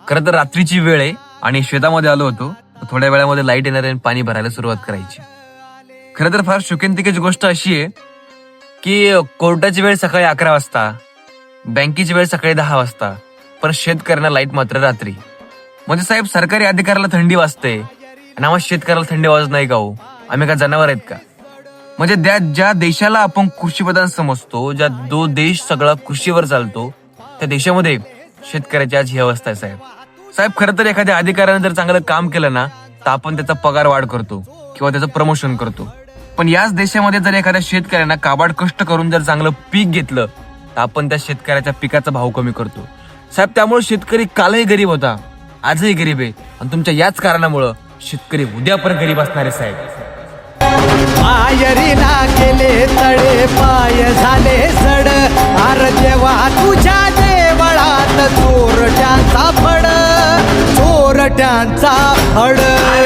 खरं तर रात्रीची वेळ आहे आणि शेतामध्ये आलो होतो. थोड्या वेळामध्ये लाईट येणार आहे आणि पाणी भरायला सुरुवात करायची. खरं तर फार शोकांतिकाची गोष्ट अशी आहे की कोर्टाची वेळ सकाळी 11 वाजता, बँकेची वेळ सकाळी 10 वाजता, पण शेतकऱ्यांना लाईट मात्र रात्री. म्हणजे साहेब, सरकारी अधिकाऱ्याला थंडी वाजते आणि आम्हाला शेतकऱ्याला थंडी वाजत नाही का हो? आम्ही का जनावर आहेत का? म्हणजे ज्या देशाला आपण कृषीप्रधान समजतो, जो देश सगळा कृषीवर चालतो, त्या देशामध्ये शेतकऱ्याची आज ही अवस्था आहे साहेब. साहेब, खरं तर एखाद्या अधिकाऱ्याने जर चांगलं काम केलं ना, तर आपण त्याचा पगार वाढ करतो किंवा त्याचं प्रमोशन करतो. पण याच देशामध्ये जर एखाद्या शेतकऱ्यांना काबाड कष्ट करून जर चांगलं पीक घेतलं, तर आपण त्या शेतकऱ्याच्या पिकाचा भाव कमी करतो. साहेब, त्यामुळे शेतकरी कालही गरीब होता, आजही गरीब आहे आणि तुमच्या याच कारणामुळं शेतकरी उद्या पण गरीब असणार आहे साहेब. मायरीला केले तळे पाय झाले सड, आर देवा तुझ्या देवळात चोरट्यांचा फड, चोरट्यांचा फड.